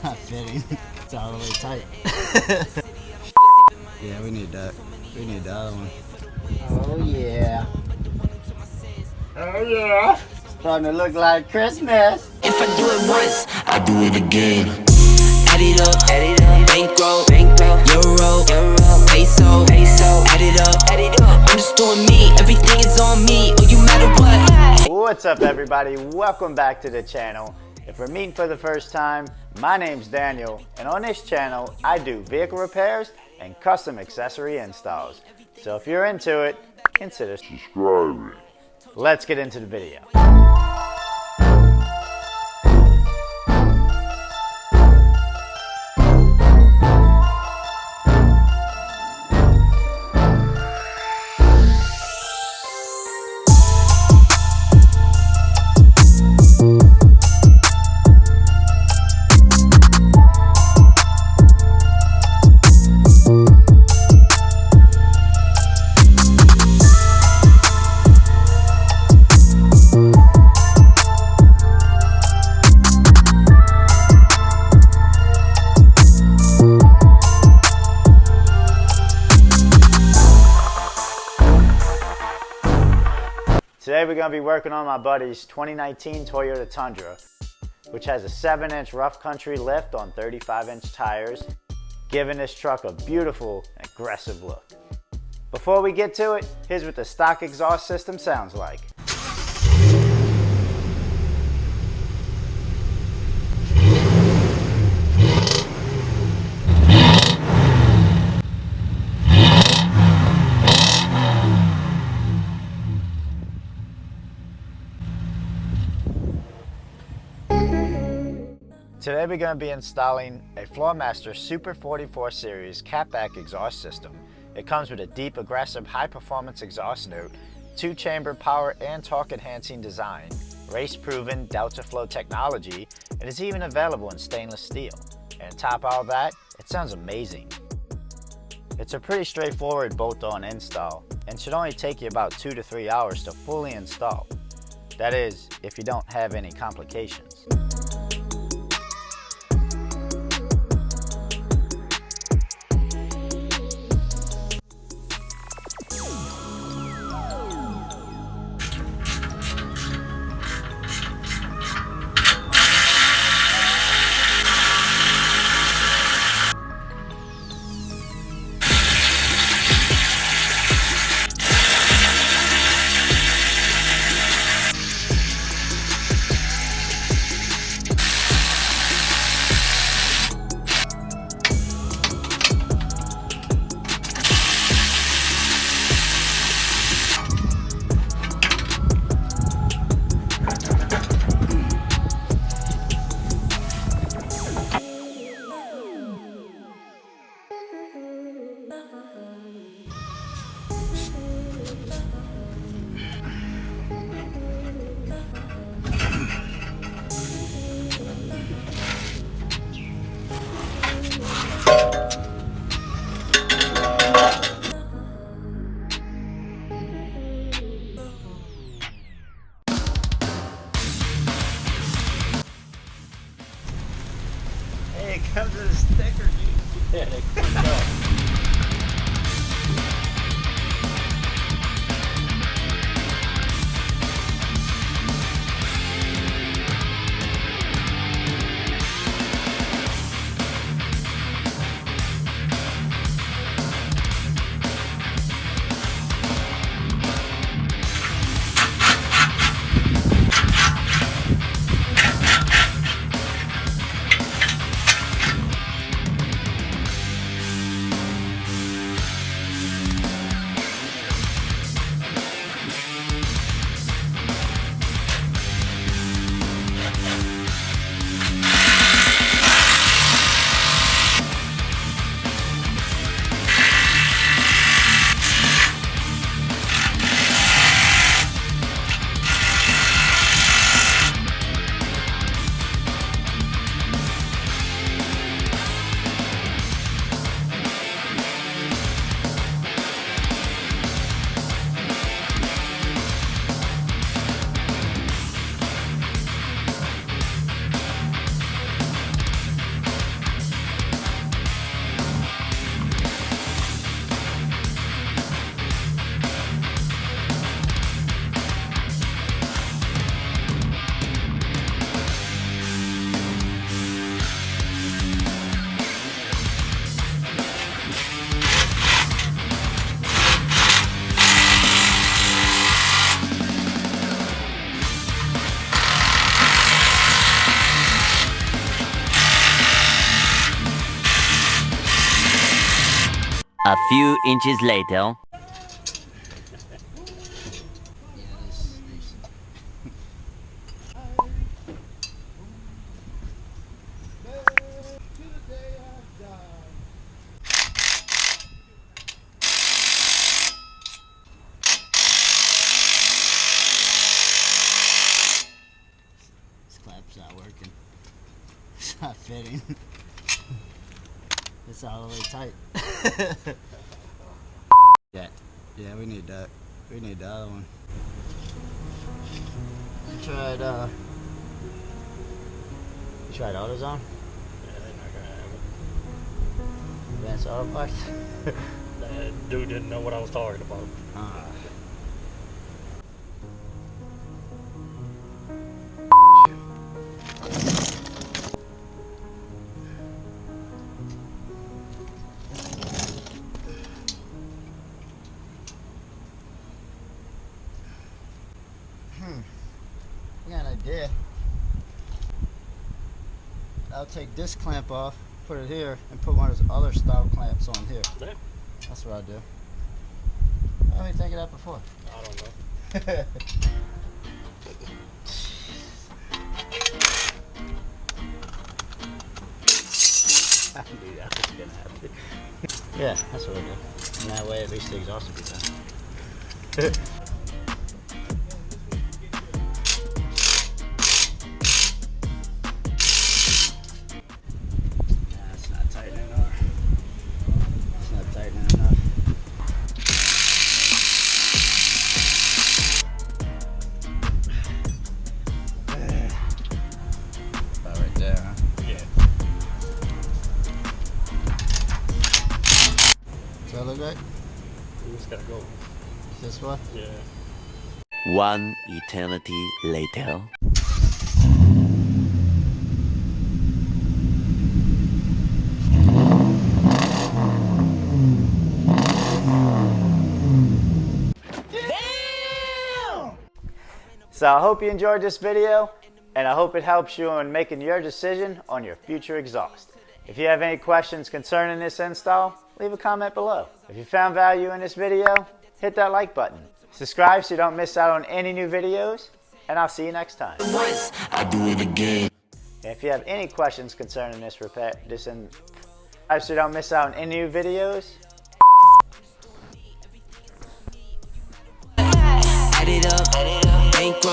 not fitting. It's all the way tight. Yeah, we need that. We need the other one. Oh yeah. Oh yeah. It's starting to look like Christmas. If I do it once, I do it again. Add it up, bankroll, euro, peso, add it up. I'm just doing me, everything is on me, or you matter what. What's up everybody, welcome back to the channel. If we're meeting for the first time, my name's Daniel, and on this channel I do vehicle repairs and custom accessory installs. So if you're into it, consider subscribing. Let's get into the video. Today we're going to be working on my buddy's 2019 Toyota Tundra, which has a 7-inch rough country lift on 35-inch tires, giving this truck a beautiful, aggressive look. Before we get to it, here's what the stock exhaust system sounds like. Today we're going to be installing a Flowmaster Super 44 Series catback exhaust system. It comes with a deep, aggressive, high-performance exhaust note, 2-chamber power and torque enhancing design, race-proven Delta Flow technology, and is even available in stainless steel. And on top of all that, it sounds amazing. It's a pretty straightforward bolt-on install and should only take you about 2 to 3 hours to fully install. That is, if you don't have any complications. It comes with a sticker, dude. Yeah, it comes up. A few inches later. Clap's not working. It's not fitting. It's all the way tight. Yeah, we need that. We need the other one. You tried AutoZone? Yeah, they're not gonna have it. Advanced Auto Parts? That dude didn't know what I was talking about. I got an idea. I'll take this clamp off, put it here, and put one of those other style clamps on here. Yeah, That's what I'll do. Why didn't we think of that before? I don't know. I knew that was gonna happen. Yeah, that's what I do. And that way at least the exhaust will be done. It's not tightening enough. It's not tightening enough. About right there, huh? Yeah. Does that look right? We just gotta go. This one? Yeah. One eternity later. So I hope you enjoyed this video, and I hope it helps you in making your decision on your future exhaust. If you have any questions concerning this install, leave a comment below. If you found value in this video, hit that like button. Subscribe so you don't miss out on any new videos, and I'll see you next time. Once, I do it again. And if you have any questions concerning this repair, subscribe so you don't miss out on any new videos. Add it up, bankroll.